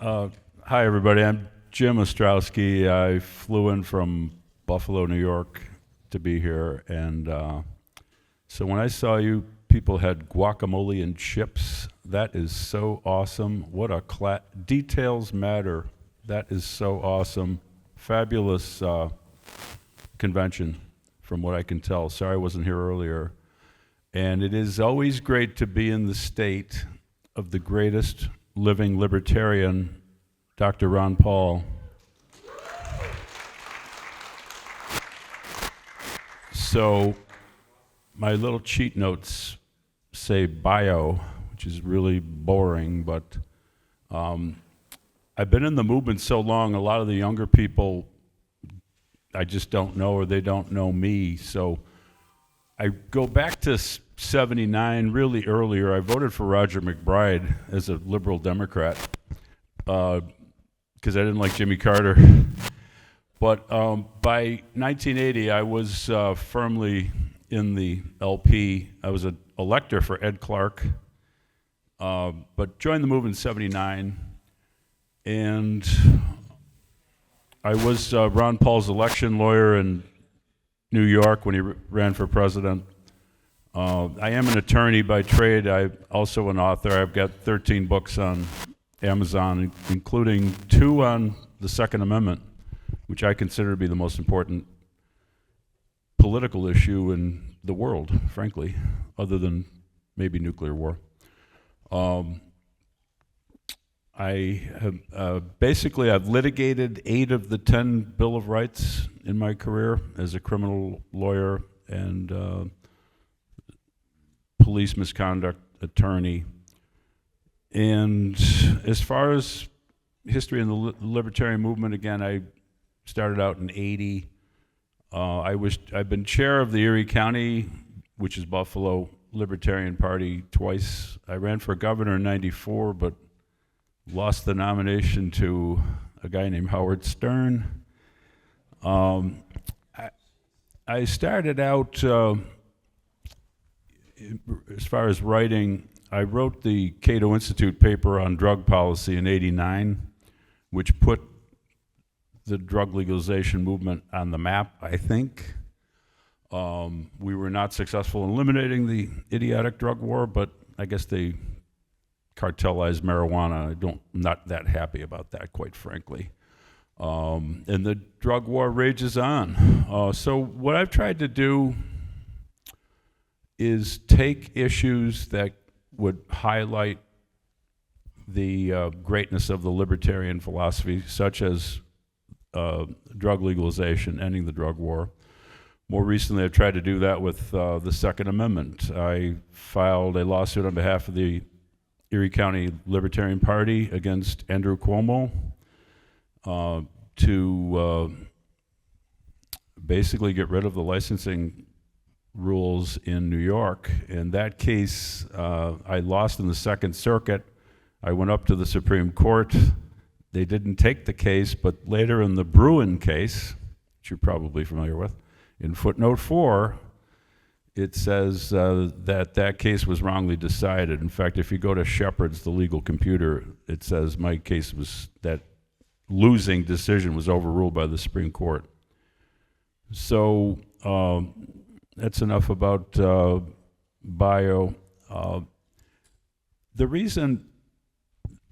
Hi, everybody. I'm Jim Ostrowski. I flew in from Buffalo, New York to be here. And so when I saw you people had guacamole and chips, that is so awesome. What a details matter. That is so awesome. Fabulous convention, from what I can tell. Sorry I wasn't here earlier. And it is always great to be in the state of the greatest living libertarian, Dr. Ron Paul. So my little cheat notes say bio, which is really boring, but I've been in the movement so long, a lot of the younger people I just don't know, or they don't know me. So I go back to 79, really earlier. I voted for Roger McBride as a liberal Democrat because I didn't like Jimmy Carter. But by 1980, I was firmly in the LP. I was an elector for Ed Clark, but joined the movement in 79. And I was Ron Paul's election lawyer in New York when he ran for president. I am an attorney by trade. I'm also an author. I've got 13 books on Amazon, including 2 on the Second Amendment, which I consider to be the most important political issue in the world, frankly, other than maybe nuclear war. I've litigated 8 of the 10 Bill of Rights in my career as a criminal lawyer and police misconduct attorney. And as far as history in the libertarian movement, again, I started out in 80. I've been chair of the Erie County, which is Buffalo, Libertarian Party twice. I ran for governor in 94, but lost the nomination to a guy named Howard Stern. I started out, as far as writing, I wrote the Cato Institute paper on drug policy in '89, which put the drug legalization movement on the map, I think. We were not successful in eliminating the idiotic drug war, but I guess they cartelized marijuana. I'm not that happy about that, quite frankly. And the drug war rages on. So what I've tried to do is take issues that would highlight the greatness of the libertarian philosophy, such as drug legalization, ending the drug war. More recently, I've tried to do that with the Second Amendment. I filed a lawsuit on behalf of the Erie County Libertarian Party against Andrew Cuomo to basically get rid of the licensing rules in New York. In that case, I lost in the Second Circuit. I went up to the Supreme Court. They didn't take the case, but later in the Bruin case, which you're probably familiar with, in footnote 4, it says that case was wrongly decided. In fact, if you go to Shepard's, the legal computer, it says my case was, that losing decision was overruled by the Supreme Court. So that's enough about bio. The reason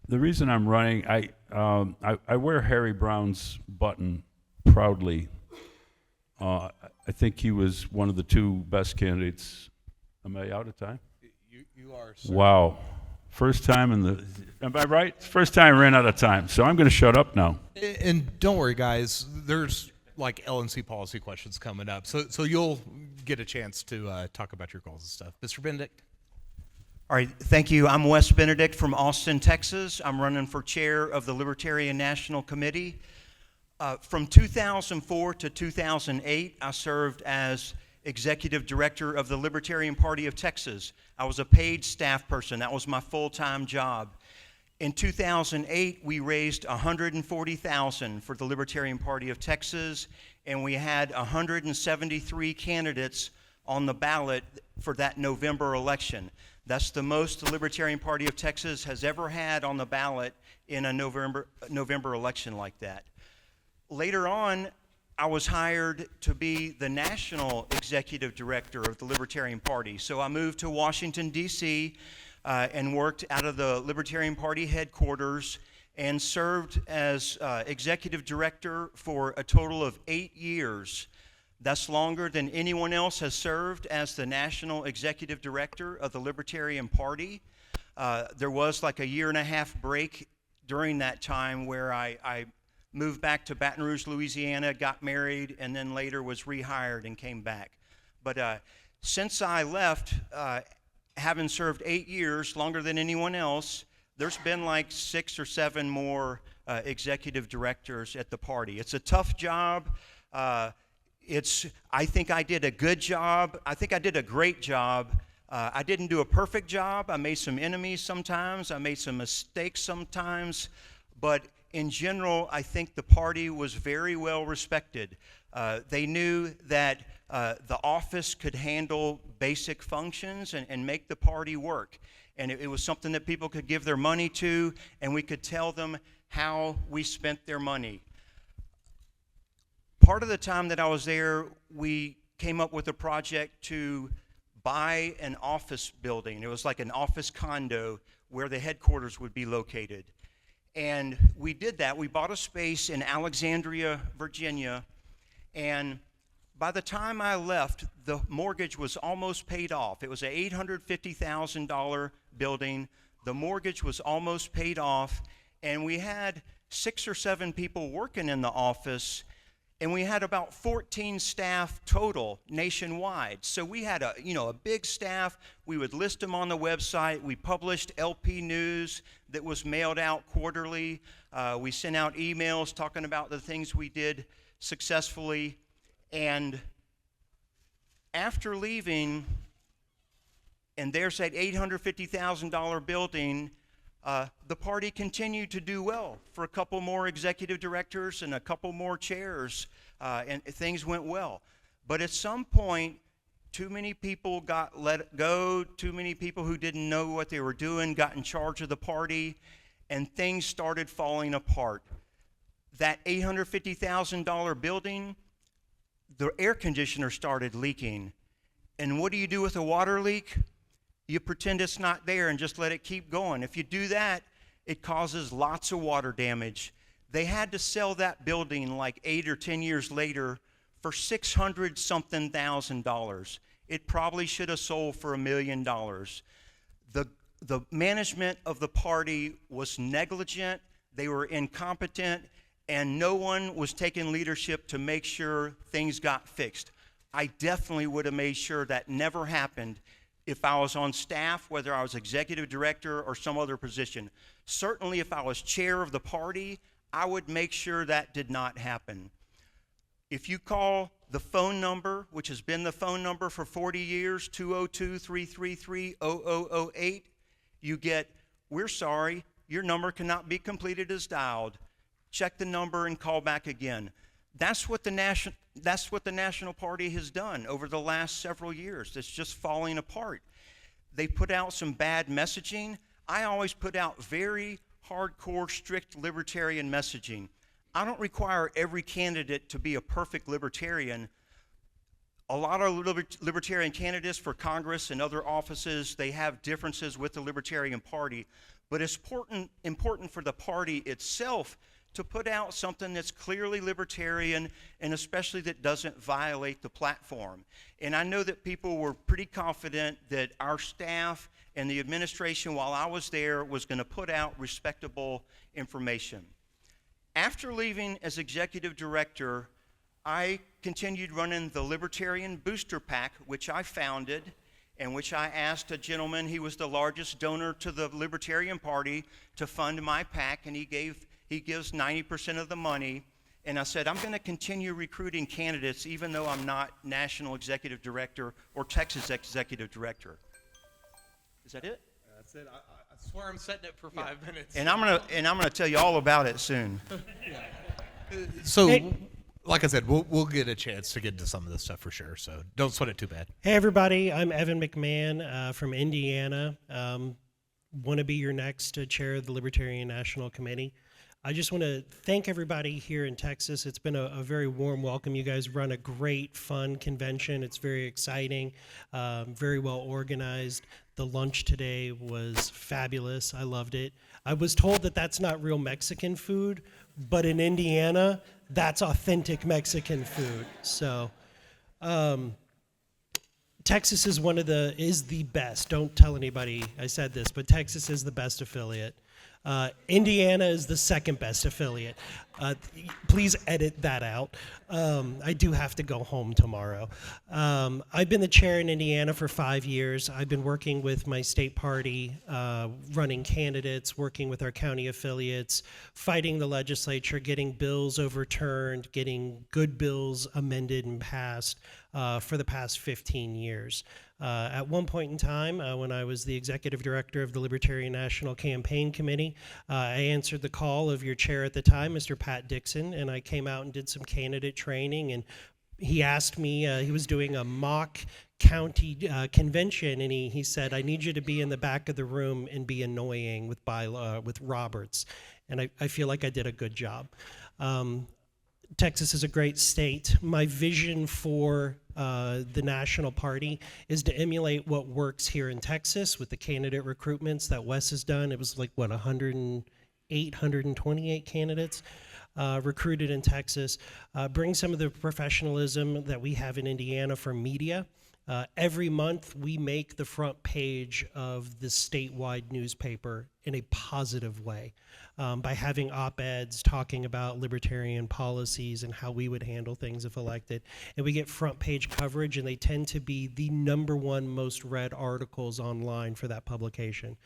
I'm running, I wear Harry Brown's button proudly. I think he was one of the 2 best candidates. Am I out of time? You are, sir. Wow. First time am I right? First time I ran out of time, so I'm going to shut up now. And don't worry, guys. There's like LNC policy questions coming up, so you'll get a chance to talk about your goals and stuff. Mr. Benedict? All right, thank you. I'm Wes Benedict from Austin, Texas. I'm running for chair of the Libertarian National Committee. From 2004 to 2008, I served as executive director of the Libertarian Party of Texas. I was a paid staff person. That was my full-time job. In 2008, we raised $140,000 for the Libertarian Party of Texas, and we had 173 candidates on the ballot for that November election. That's the most the Libertarian Party of Texas has ever had on the ballot in a November election like that. Later on, I was hired to be the national executive director of the Libertarian Party. So I moved to Washington, D.C., and worked out of the Libertarian Party headquarters and served as executive director for a total of 8 years. That's longer than anyone else has served as the national executive director of the Libertarian Party. There was like a 1.5 year break during that time where I moved back to Baton Rouge, Louisiana, got married, and then later was rehired and came back. But since I left, having served 8 years, longer than anyone else, there's been like 6 or 7 more executive directors at the party. It's a tough job. I think I did a good job. I think I did a great job. I didn't do a perfect job. I made some enemies sometimes. I made some mistakes sometimes. But in general, I think the party was very well respected. They knew that the office could handle basic functions and make the party work. And it was something that people could give their money to, and we could tell them how we spent their money. Part of the time that I was there, we came up with a project to buy an office building. It was like an office condo where the headquarters would be located. And we did that. We bought a space in Alexandria, Virginia, and by the time I left, the mortgage was almost paid off. It was an $850,000 building. The mortgage was almost paid off, and we had 6 or 7 people working in the office, and we had about 14 staff total nationwide. So we had a big staff. We would list them on the website. We published LP news that was mailed out quarterly. We sent out emails talking about the things we did successfully. And after leaving, and there's that $850,000 building, the party continued to do well for a couple more executive directors and a couple more chairs, and things went well. But at some point, too many people got let go, too many people who didn't know what they were doing got in charge of the party, and things started falling apart. That $850,000 building, the air conditioner started leaking. And what do you do with a water leak? You pretend it's not there and just let it keep going. If you do that, it causes lots of water damage. They had to sell that building like 8 or 10 years later for $600-something thousand. It probably should have sold for $1 million. The management of the party was negligent, they were incompetent, and no one was taking leadership to make sure things got fixed. I definitely would have made sure that never happened if I was on staff, whether I was executive director or some other position. Certainly if I was chair of the party, I would make sure that did not happen. If you call the phone number, which has been the phone number for 40 years, 202-333-0008, you get, "We're sorry, your number cannot be completed as dialed. Check the number and call back again." That's what the National Party has done over the last several years. It's just falling apart. They put out some bad messaging. I always put out very hardcore, strict libertarian messaging. I don't require every candidate to be a perfect libertarian. A lot of libertarian candidates for Congress and other offices, they have differences with the Libertarian Party, but it's important for the party itself to put out something that's clearly libertarian and especially that doesn't violate the platform. And I know that people were pretty confident that our staff and the administration while I was there was going to put out respectable information. After leaving as executive director, I continued running the Libertarian Booster PAC, which I founded, and which I asked a gentleman, he was the largest donor to the Libertarian Party, to fund my PAC, and he gives 90% of the money. And I said, I'm going to continue recruiting candidates even though I'm not National Executive Director or Texas Executive Director. Is that it? That's it. I swear I'm setting it for 5 minutes. And I'm gonna tell you all about it soon. So, Hey. like I said, we'll get a chance to get into some of this stuff for sure. So don't sweat it too bad. Hey, everybody. I'm Evan McMahon from Indiana. Want to be your next chair of the Libertarian National Committee. I just want to thank everybody here in Texas. It's been a very warm welcome. You guys run a great, fun convention. It's very exciting, very well organized. The lunch today was fabulous. I loved it. I was told that that's not real Mexican food, but in Indiana, that's authentic Mexican food. So, Texas is the best. Don't tell anybody I said this, but Texas is the best affiliate. Indiana is the second best affiliate. Please edit that out. I do have to go home tomorrow. I've been the chair in Indiana for 5 years. I've been working with my state party, running candidates, working with our county affiliates, fighting the legislature, getting bills overturned, getting good bills amended and passed for the past 15 years. At one point in time, when I was the executive director of the Libertarian National Campaign Committee, I answered the call of your chair at the time, Mr. Pat Dixon, and I came out and did some candidate training. And he asked me, he was doing a mock county convention, and he said, I need you to be in the back of the room and be annoying with Roberts. And I feel like I did a good job. Texas is a great state. My vision for the national party is to emulate what works here in Texas with the candidate recruitments that Wes has done. It was like, 128 candidates recruited in Texas. Bring some of the professionalism that we have in Indiana for media. Every month, we make the front page of the statewide newspaper in a positive way by having op-eds talking about libertarian policies and how we would handle things if elected. And we get front page coverage, and they tend to be the #1 most read articles online for that publication.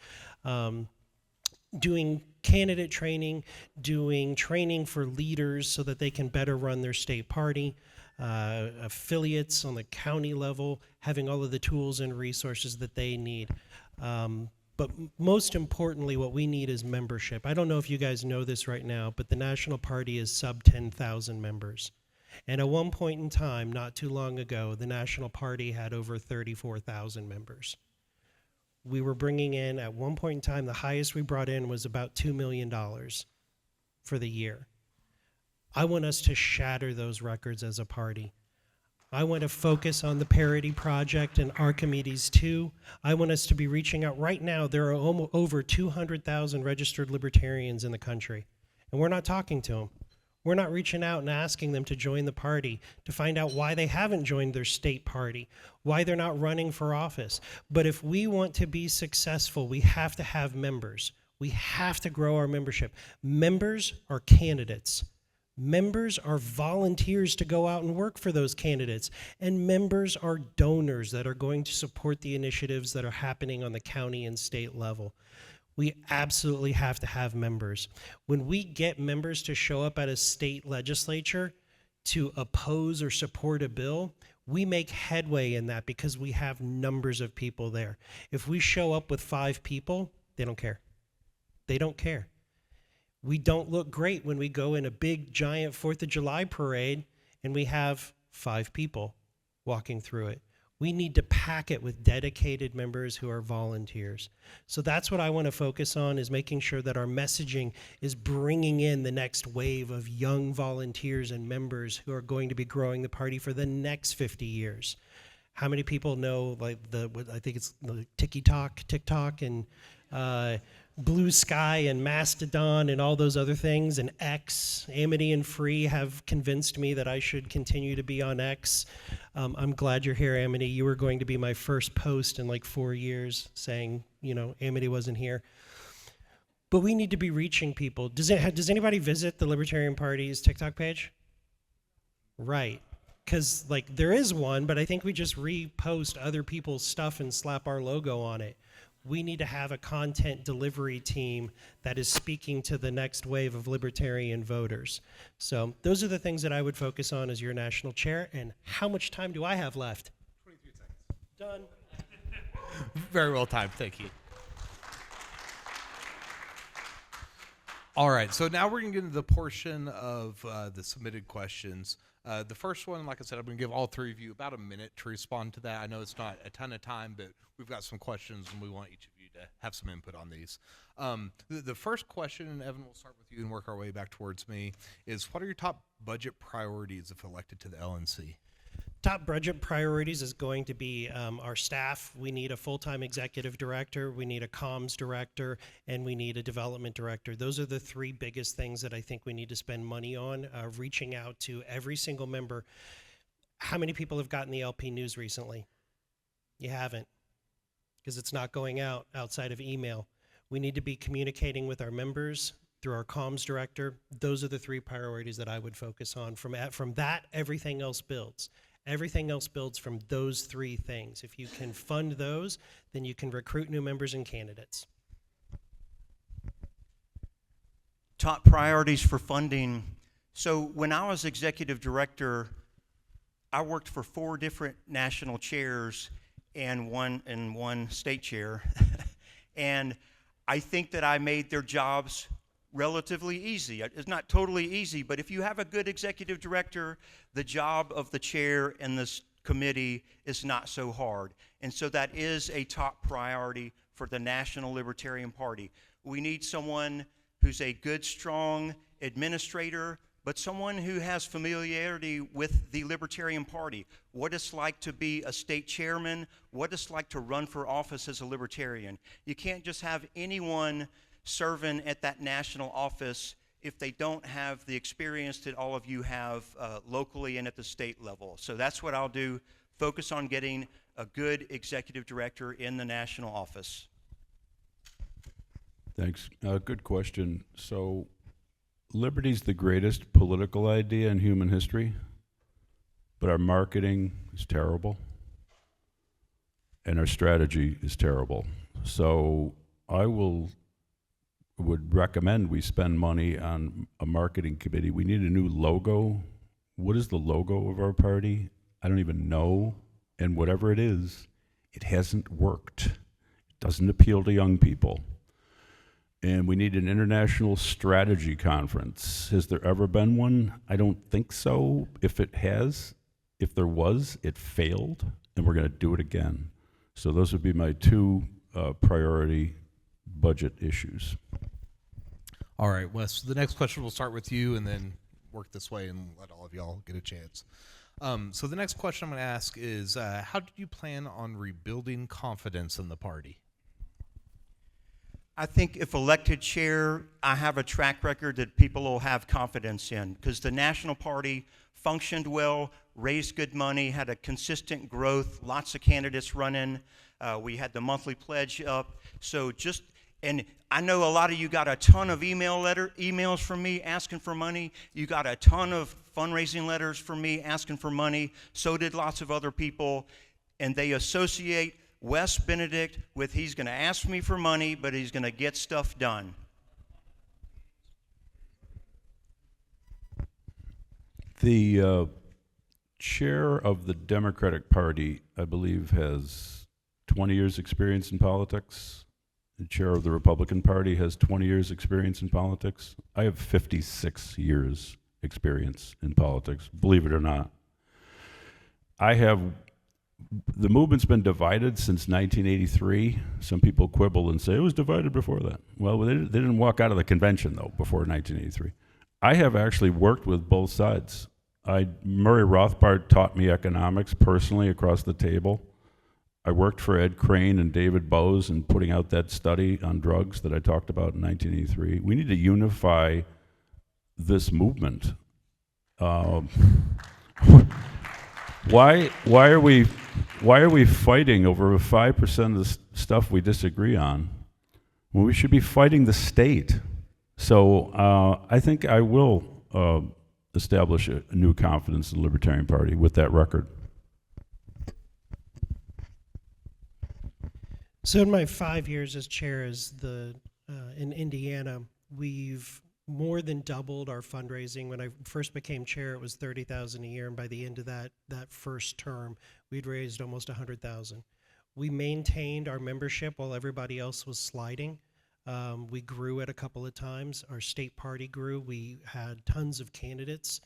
Doing candidate training, doing training for leaders so that they can better run their state party. Affiliates on the county level, having all of the tools and resources that they need. But most importantly, what we need is membership. I don't know if you guys know this right now, but the National Party is sub 10,000 members. And at one point in time, not too long ago, the National Party had over 34,000 members. We were bringing in, at one point in time, the highest we brought in was about $2 million for the year. I want us to shatter those records as a party. I want to focus on the Parity Project and Archimedes 2. I want us to be reaching out. Right now, there are over 200,000 registered libertarians in the country, and we're not talking to them. We're not reaching out and asking them to join the party, to find out why they haven't joined their state party, why they're not running for office. But if we want to be successful, we have to have members. We have to grow our membership. Members are candidates. Members are volunteers to go out and work for those candidates, and members are donors that are going to support the initiatives that are happening on the county and state level. We absolutely have to have members. When we get members to show up at a state legislature to oppose or support a bill, we make headway in that because we have numbers of people there. If we show up with 5 people, they don't care. They don't care. We don't look great when we go in a big, giant 4th of July parade and we have 5 people walking through it. We need to pack it with dedicated members who are volunteers. So that's what I want to focus on, is making sure that our messaging is bringing in the next wave of young volunteers and members who are going to be growing the party for the next 50 years. How many people know, like, I think it's the TikTok, and Blue Sky and Mastodon and all those other things, and X. Amity and Free have convinced me that I should continue to be on X. I'm glad you're here, Amity. You were going to be my first post in like 4 years saying, Amity wasn't here. But we need to be reaching people. Does anybody visit the Libertarian Party's TikTok page? Right. Because there is one, but I think we just repost other people's stuff and slap our logo on it. We need to have a content delivery team that is speaking to the next wave of libertarian voters. So those are the things that I would focus on as your national chair. And how much time do I have left? 23 seconds. Done. Very well timed. Thank you. All right, so now we're going to get into the portion of the submitted questions. The first one, like I said, I'm going to give all three of you about a minute to respond to that. I know it's not a ton of time, but we've got some questions, and we want each of you to have some input on these. The first question, and Evan, we'll start with you and work our way back towards me, is what are your top budget priorities if elected to the LNC? Top budget priorities is going to be our staff. We need a full-time executive director, we need a comms director, and we need a development director. Those are the three biggest things that I think we need to spend money on, reaching out to every single member. How many people have gotten the LP News recently? You haven't, because it's not going out outside of email. We need to be communicating with our members through our comms director. Those are the three priorities that I would focus on. From that, everything else builds. Everything else builds from those three things. If you can fund those, then you can recruit new members and candidates. Top priorities for funding. So when I was executive director, I worked for 4 different national chairs and one state chair. And I think that I made their jobs relatively easy. It's not totally easy, but if you have a good executive director, the job of the chair and this committee is not so hard. And so that is a top priority for the National Libertarian Party. We need someone who's a good, strong administrator, but someone who has familiarity with the Libertarian Party, what it's like to be a state chairman, what it's like to run for office as a Libertarian. You can't just have anyone serving at that national office if they don't have the experience that all of you have locally and at the state level. So that's what I'll do, focus on getting a good executive director in the national office. Thanks. Good question. So, liberty's the greatest political idea in human history, but our marketing is terrible, and our strategy is terrible. So, I would recommend we spend money on a marketing committee. We need a new logo. What is the logo of our party? I don't even know. And whatever it is, it hasn't worked. It doesn't appeal to young people. And we need an international strategy conference. Has there ever been one? I don't think so. If there was, it failed, and we're going to do it again. So those would be my 2 priority budget issues. All right, Wes, the next question, we'll start with you and then work this way and let all of y'all get a chance. So the next question I'm going to ask is, how do you plan on rebuilding confidence in the party? I think if elected chair, I have a track record that people will have confidence in, because the National Party functioned well, raised good money, had a consistent growth, lots of candidates running. We had the monthly pledge up. So and I know a lot of you got a ton of emails from me asking for money. You got a ton of fundraising letters from me asking for money. So did lots of other people. And they associate Wes Benedict with he's going to ask me for money, but he's going to get stuff done. The chair of the Democratic Party, I believe, has 20 years experience in politics. The chair of the Republican Party has 20 years experience in politics. I have 56 years experience in politics, believe it or not. The movement's been divided since 1983. Some people quibble and say it was divided before that. Well, they didn't walk out of the convention, though, before 1983. I have actually worked with both sides. Murray Rothbard taught me economics personally across the table. I worked for Ed Crane and David Bowes in putting out that study on drugs that I talked about in 1983. We need to unify this movement. Why are we fighting over 5% of the stuff we disagree on? Well, we should be fighting the state. So I think I will establish a new confidence in the Libertarian Party with that record. So in my 5 years as chair in Indiana, we've more than doubled our fundraising. When I first became chair, it was $30,000 a year, and by the end of that first term, we'd raised almost $100,000. We maintained our membership while everybody else was sliding. We grew it a couple of times. Our state party grew. We had tons of candidates.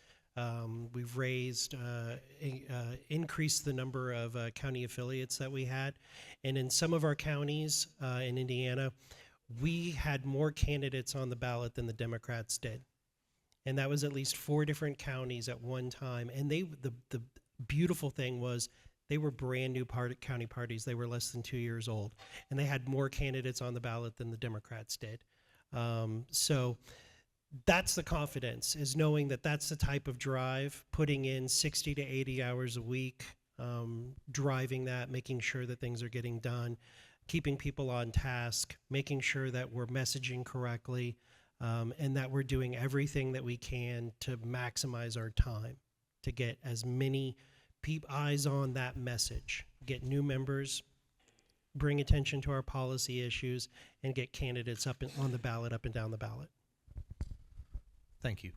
We've raised, increased the number of county affiliates that we had. And in some of our counties in Indiana, we had more candidates on the ballot than the Democrats did. And that was at least 4 different counties at one time. And the beautiful thing was they were brand new county parties. They were less than 2 years old. And they had more candidates on the ballot than the Democrats did. So that's the confidence, is knowing that that's the type of drive, putting in 60 to 80 hours a week, driving that, making sure that things are getting done, keeping people on task, making sure that we're messaging correctly, and that we're doing everything that we can to maximize our time to get as many eyes on that message, get new members, bring attention to our policy issues, and get candidates up on the ballot, up and down the ballot. Thank you.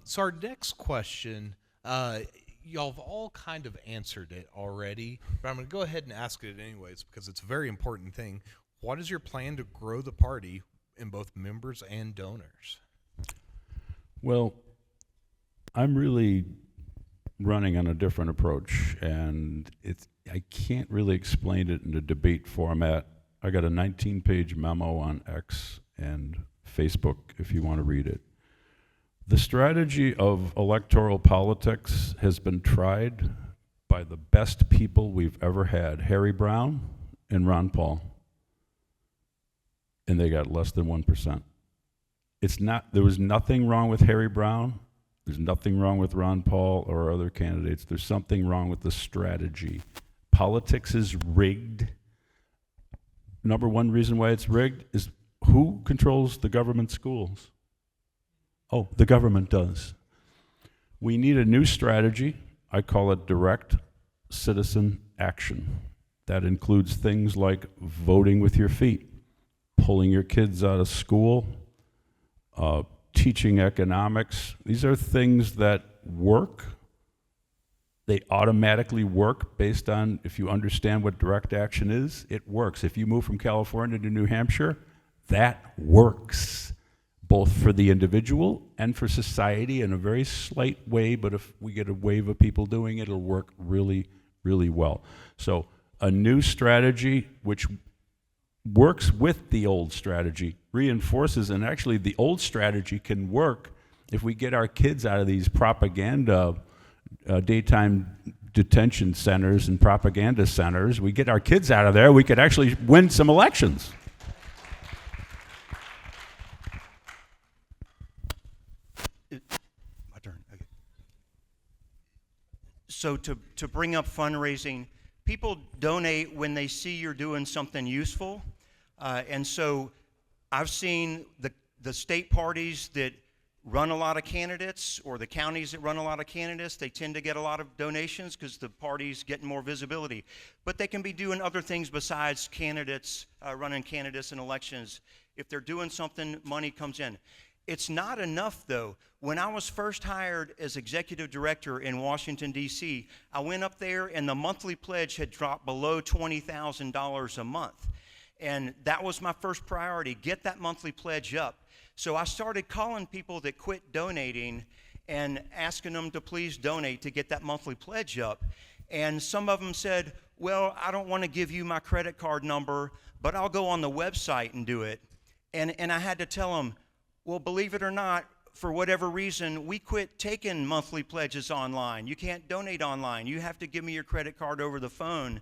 So our next question, y'all have all kind of answered it already, but I'm going to go ahead and ask it anyways because it's a very important thing. What is your plan to grow the party in both members and donors? Well, I'm really running on a different approach, and I can't really explain it in a debate format. I got a 19-page memo on X and Facebook if you want to read it. The strategy of electoral politics has been tried by the best people we've ever had, Harry Brown and Ron Paul, and they got less than 1%. There was nothing wrong with Harry Brown. There's nothing wrong with Ron Paul or other candidates. There's something wrong with the strategy. Politics is rigged. Number one reason why it's rigged is who controls the government schools? Oh, the government does. We need a new strategy. I call it direct citizen action. That includes things like voting with your feet, pulling your kids out of school, teaching economics. These are things that work. They automatically work based on, if you understand what direct action is, it works. If you move from California to New Hampshire, that works, both for the individual and for society in a very slight way, but if we get a wave of people doing it, it'll work really, really well. So a new strategy which works with the old strategy, reinforces, and actually the old strategy can work if we get our kids out of these propaganda daytime detention centers and propaganda centers. We get our kids out of there, we could actually win some elections. My turn. Okay. So to bring up fundraising, people donate when they see you're doing something useful. And so I've seen the state parties that run a lot of candidates, or the counties that run a lot of candidates, they tend to get a lot of donations because the party's getting more visibility. But they can be doing other things besides candidates, running candidates in elections. If they're doing something, money comes in. It's not enough, though. When I was first hired as executive director in Washington, D.C., I went up there and the monthly pledge had dropped below $20,000 a month. And that was my first priority, get that monthly pledge up. So I started calling people that quit donating and asking them to please donate to get that monthly pledge up. And some of them said, well, I don't want to give you my credit card number, but I'll go on the website and do it. And I had to tell them, well, believe it or not, for whatever reason, we quit taking monthly pledges online. You can't donate online. You have to give me your credit card over the phone.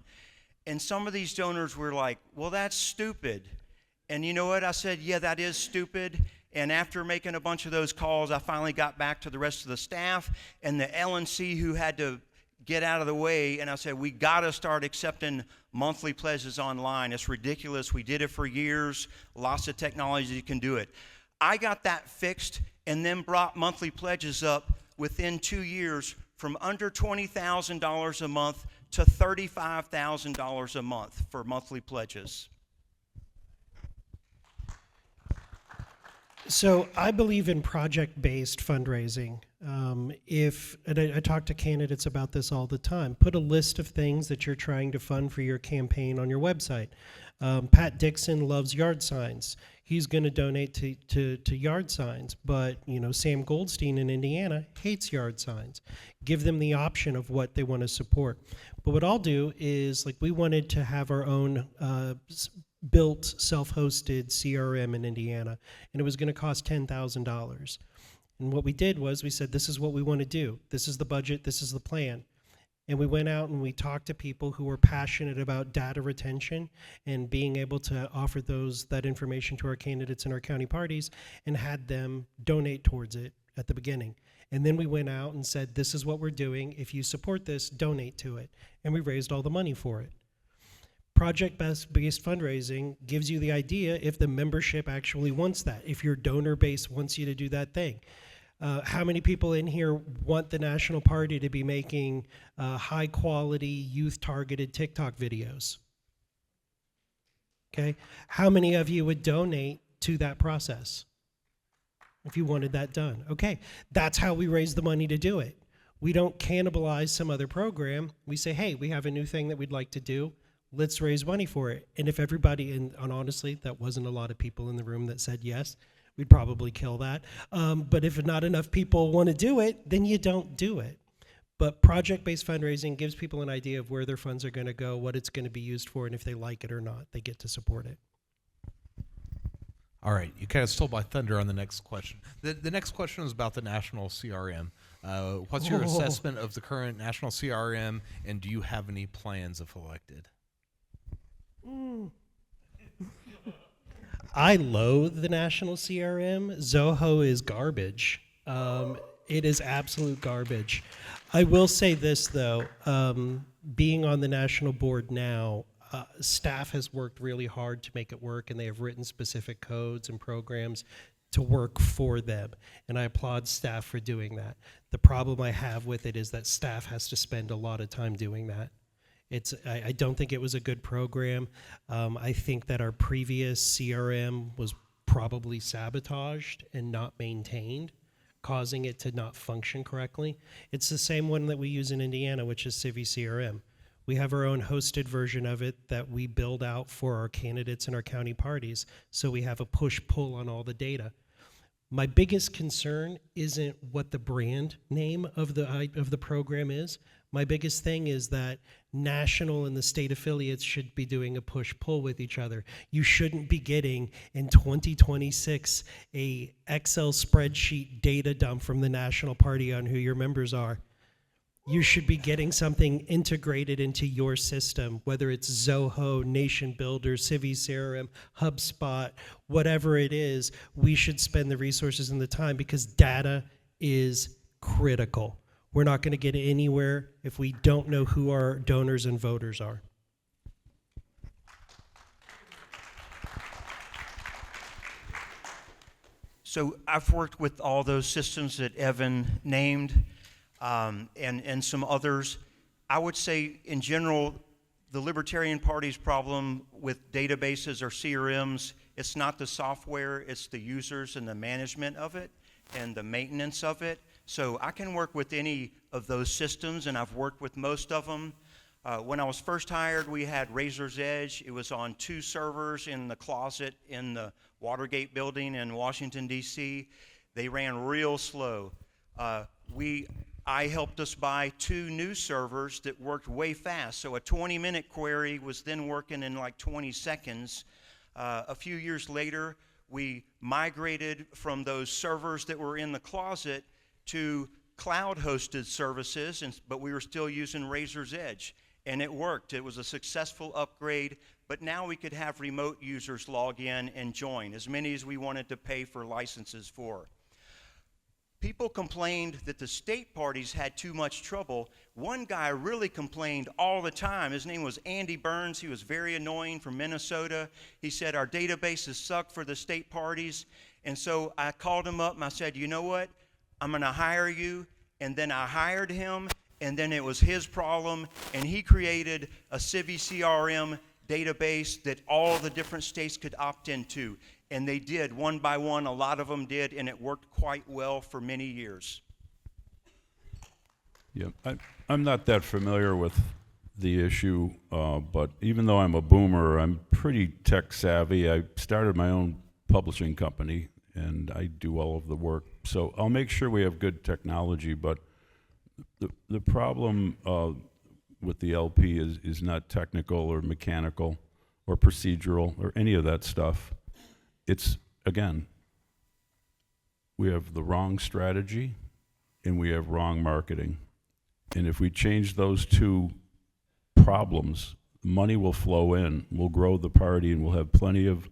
And some of these donors were like, well, that's stupid. And you know what? I said, yeah, that is stupid. And after making a bunch of those calls, I finally got back to the rest of the staff and the LNC who had to get out of the way. And I said, we got to start accepting monthly pledges online. It's ridiculous. We did it for years. Lots of technology can do it. I got that fixed and then brought monthly pledges up within 2 years from under $20,000 a month to $35,000 a month for monthly pledges. So I believe in project-based fundraising. I talk to candidates about this all the time. Put a list of things that you're trying to fund for your campaign on your website. Pat Dixon loves yard signs. He's going to donate to yard signs, but Sam Goldstein in Indiana hates yard signs. Give them the option of what they want to support. But what I'll do is, like, we wanted to have our own built self-hosted CRM in Indiana, and it was going to cost $10,000. And what we did was we said, this is what we want to do. This is the budget. This is the plan. And we went out and we talked to people who were passionate about data retention and being able to offer that information to our candidates and our county parties, and had them donate towards it at the beginning. And then we went out and said, this is what we're doing. If you support this, donate to it. And we raised all the money for it. Project-based fundraising gives you the idea if the membership actually wants that, if your donor base wants you to do that thing. How many people in here want the National Party to be making high-quality, youth-targeted TikTok videos? Okay. How many of you would donate to that process if you wanted that done? Okay. That's how we raise the money to do it. We don't cannibalize some other program. We say, hey, we have a new thing that we'd like to do. Let's raise money for it. And if everybody, and honestly, that wasn't a lot of people in the room that said yes, we'd probably kill that. But if not enough people want to do it, then you don't do it. But project-based fundraising gives people an idea of where their funds are going to go, what it's going to be used for, and if they like it or not, they get to support it. All right, you kind of stole my thunder on the next question. The next question is about the national CRM. What's your assessment of the current national CRM, and do you have any plans if elected? I loathe the national CRM. Zoho is garbage. It is absolute garbage. I will say this, though. Being on the national board now, staff has worked really hard to make it work, and they have written specific codes and programs to work for them. And I applaud staff for doing that. The problem I have with it is that staff has to spend a lot of time doing that. I don't think it was a good program. I think that our previous CRM was probably sabotaged and not maintained, causing it to not function correctly. It's the same one that we use in Indiana, which is Civi CRM. We have our own hosted version of it that we build out for our candidates and our county parties, so we have a push-pull on all the data. My biggest concern isn't what the brand name of the program is. My biggest thing is that national and the state affiliates should be doing a push-pull with each other. You shouldn't be getting, in 2026, a Excel spreadsheet data dump from the national party on who your members are. You should be getting something integrated into your system, whether it's Zoho, Nation Builder, Civi CRM, HubSpot, whatever it is. We should spend the resources and the time, because data is critical. We're not going to get anywhere if we don't know who our donors and voters are. So I've worked with all those systems that Evan named, and some others. I would say, in general, the Libertarian Party's problem with databases or CRMs, it's not the software, it's the users and the management of it and the maintenance of it. So I can work with any of those systems, and I've worked with most of them. When I was first hired, we had Razor's Edge. It was on 2 servers in the closet in the Watergate building in Washington, D.C. They ran real slow. I helped us buy 2 new servers that worked way fast. So a 20-minute query was then working in like 20 seconds. A few years later, we migrated from those servers that were in the closet to cloud-hosted services, but we were still using Razor's Edge, and it worked. It was a successful upgrade, but now we could have remote users log in and join, as many as we wanted to pay for licenses for. People complained that the state parties had too much trouble. One guy really complained all the time. His name was Andy Burns. He was very annoying from Minnesota. He said, our databases suck for the state parties. And so I called him up and I said, you know what? I'm going to hire you. And then I hired him, and then it was his problem, and he created a Civi CRM database that all the different states could opt into. And they did, one by one, a lot of them did, and it worked quite well for many years. Yeah, I'm not that familiar with the issue, but even though I'm a boomer, I'm pretty tech savvy. I started my own publishing company, and I do all of the work. So I'll make sure we have good technology, but the problem with the LP is not technical or mechanical or procedural or any of that stuff. It's, again, we have the wrong strategy and we have wrong marketing. And if we change those two problems, money will flow in, we'll grow the party, and we'll have plenty of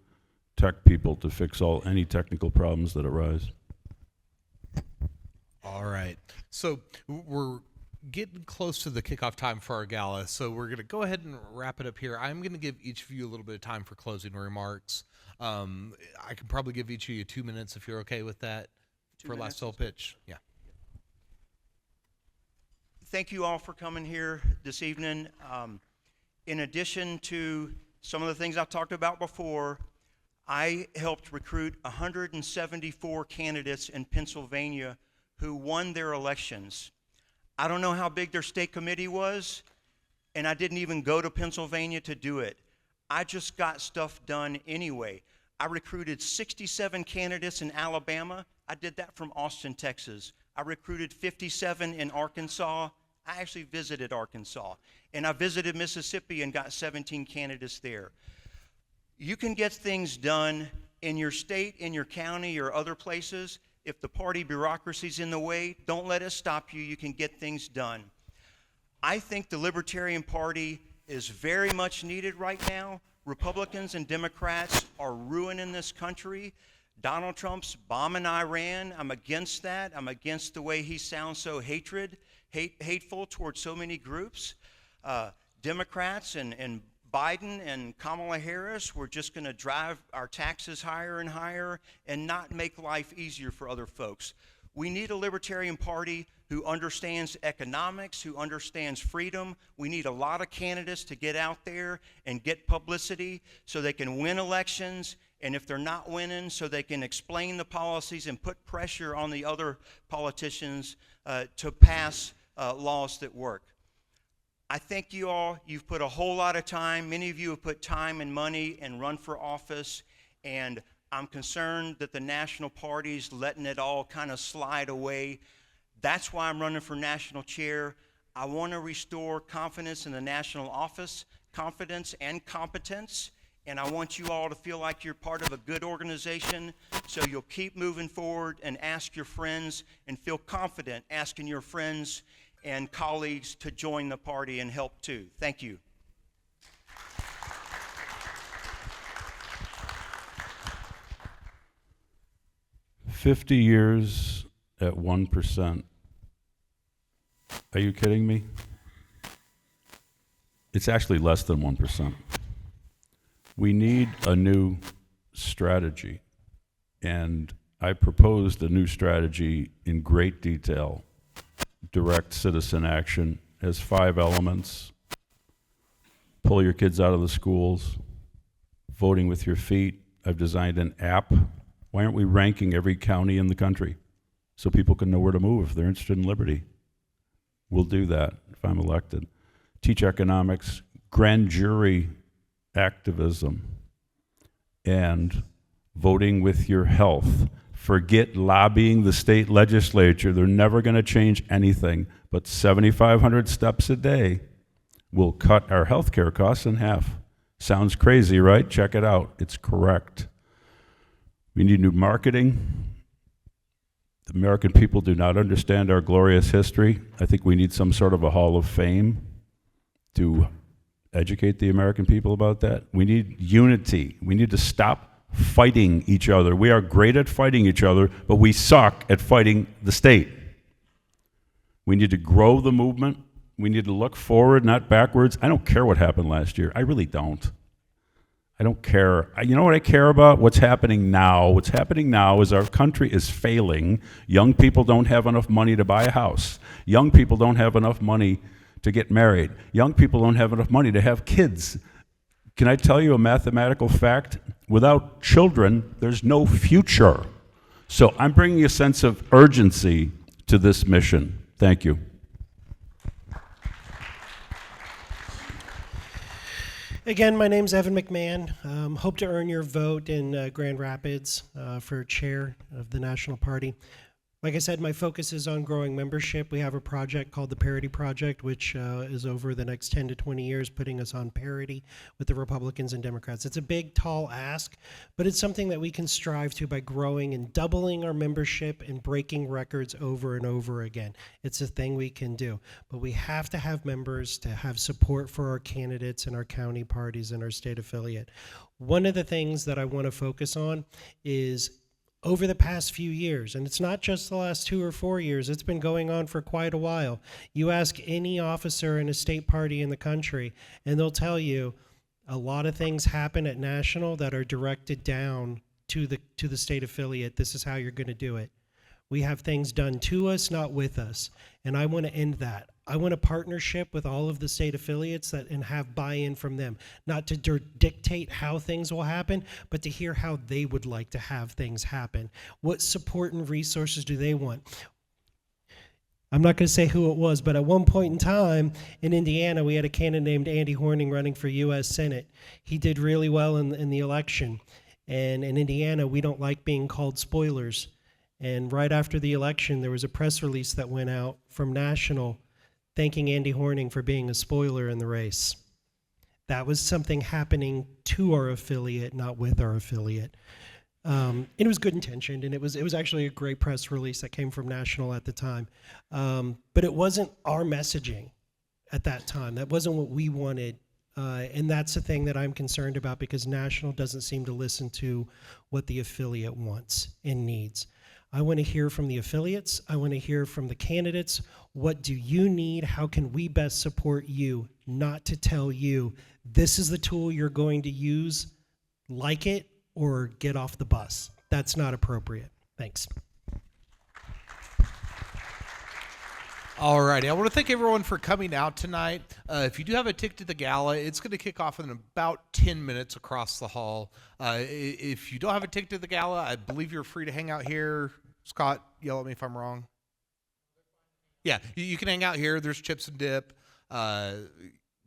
tech people to fix any technical problems that arise. All right. So we're getting close to the kickoff time for our gala, so we're going to go ahead and wrap it up here. I'm going to give each of you a little bit of time for closing remarks. I can probably give each of you 2 minutes if you're okay with that for last sale pitch. Yeah. Thank you all for coming here this evening. In addition to some of the things I've talked about before, I helped recruit 174 candidates in Pennsylvania who won their elections. I don't know how big their state committee was, and I didn't even go to Pennsylvania to do it. I just got stuff done anyway. I recruited 67 candidates in Alabama. I did that from Austin, Texas. I recruited 57 in Arkansas. I actually visited Arkansas. And I visited Mississippi and got 17 candidates there. You can get things done in your state, in your county, or other places. If the party bureaucracy's in the way, don't let it stop you. You can get things done. I think the Libertarian Party is very much needed right now. Republicans and Democrats are ruining this country. Donald Trump's bombing Iran. I'm against that. I'm against the way he sounds so hateful towards so many groups. Democrats and Biden and Kamala Harris, we're just going to drive our taxes higher and higher and not make life easier for other folks. We need a Libertarian Party who understands economics, who understands freedom. We need a lot of candidates to get out there and get publicity so they can win elections, and if they're not winning, so they can explain the policies and put pressure on the other politicians to pass laws that work. I thank you all. You've put a whole lot of time. Many of you have put time and money and run for office, and I'm concerned that the national party's letting it all kind of slide away. That's why I'm running for national chair. I want to restore confidence in the national office, confidence and competence, and I want you all to feel like you're part of a good organization, so you'll keep moving forward and ask your friends and feel confident asking your friends and colleagues to join the party and help too. Thank you. $50 years at 1%. Are you kidding me? It's actually less than 1%. We need a new strategy, and I proposed a new strategy in great detail. Direct citizen action has 5 elements. Pull your kids out of the schools, voting with your feet. I've designed an app. Why aren't we ranking every county in the country so people can know where to move if they're interested in liberty? We'll do that if I'm elected. Teach economics, grand jury activism, and voting with your health. Forget lobbying the state legislature. They're never going to change anything, but 7,500 steps a day will cut our health care costs in half. Sounds crazy, right? Check it out. It's correct. We need new marketing. The American people do not understand our glorious history. I think we need some sort of a hall of fame to educate the American people about that. We need unity. We need to stop fighting each other. We are great at fighting each other, but we suck at fighting the state. We need to grow the movement. We need to look forward, not backwards. I don't care what happened last year. I really don't. I don't care. You know what I care about? What's happening now. What's happening now is our country is failing. Young people don't have enough money to buy a house. Young people don't have enough money to get married. Young people don't have enough money to have kids. Can I tell you a mathematical fact? Without children, there's no future. So I'm bringing a sense of urgency to this mission. Thank you. Again, my name's Evan McMahon. Hope to earn your vote in Grand Rapids for chair of the National Party. Like I said, my focus is on growing membership. We have a project called the Parity Project, which is over the next 10 to 20 years putting us on parity with the Republicans and Democrats. It's a big, tall ask, but it's something that we can strive to by growing and doubling our membership and breaking records over and over again. It's a thing we can do, but we have to have members to have support for our candidates and our county parties and our state affiliate. One of the things that I want to focus on is over the past few years, and it's not just the last 2 or 4 years, it's been going on for quite a while. You ask any officer in a state party in the country, and they'll tell you a lot of things happen at national that are directed down to the state affiliate. This is how you're going to do it. We have things done to us, not with us, and I want to end that. I want a partnership with all of the state affiliates and have buy-in from them, not to dictate how things will happen, but to hear how they would like to have things happen. What support and resources do they want? I'm not going to say who it was, but at one point in time in Indiana, we had a candidate named Andy Horning running for U.S. Senate. He did really well in the election, and in Indiana, we don't like being called spoilers. And right after the election, there was a press release that went out from National thanking Andy Horning for being a spoiler in the race. That was something happening to our affiliate, not with our affiliate. It was good intentioned, and it was actually a great press release that came from National at the time. But it wasn't our messaging at that time. That wasn't what we wanted. And that's the thing that I'm concerned about, because National doesn't seem to listen to what the affiliate wants and needs. I want to hear from the affiliates. I want to hear from the candidates. What do you need? How can we best support you? Not to tell you, this is the tool you're going to use, like it, or get off the bus. That's not appropriate. Thanks. All righty. I want to thank everyone for coming out tonight. If you do have a ticket to the gala, it's going to kick off in about 10 minutes across the hall. If you don't have a ticket to the gala, I believe you're free to hang out here. Scott, yell at me if I'm wrong. Yeah, you can hang out here. There's chips and dip,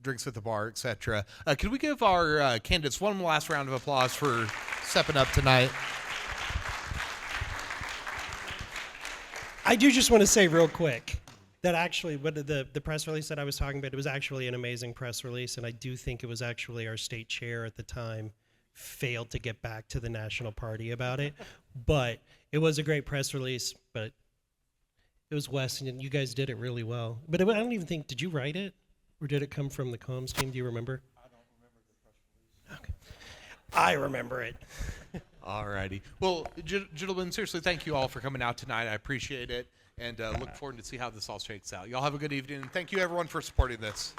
drinks at the bar, etc. Can we give our candidates one last round of applause for stepping up tonight? I do just want to say real quick that actually what the press release that I was talking about, it was actually an amazing press release, and I do think it was actually our state chair at the time failed to get back to the National Party about it. But it was a great press release, but it was Wes, and you guys did it really well. But I don't even think, did you write it? Or did it come from the comms team? Do you remember? I don't remember the press release. Okay. I remember it. All righty. Well, gentlemen, seriously, thank you all for coming out tonight. I appreciate it, and look forward to see how this all shakes out. Y'all have a good evening, and thank you, everyone, for supporting this.